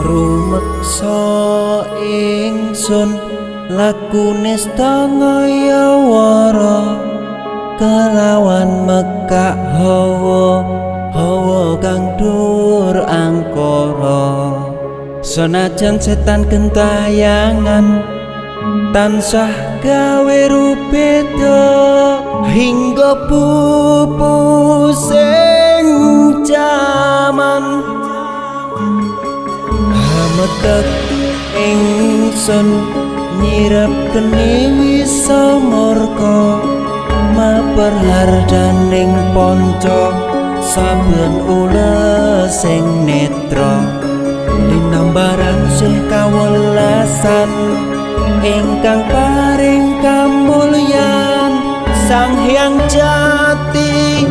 rumeksa ingsun lakune stangaya wara kelawan mekak hawa kang dur angkara senajan setan gentayangan tansah gawe rupeda hingga pupusing jaman hametek ingsun nyirep kene wisa murka maper hardaning panca saben ules sing netra linambaran sih kawelasan ingkang paring kamulyan Sang Hyang Jati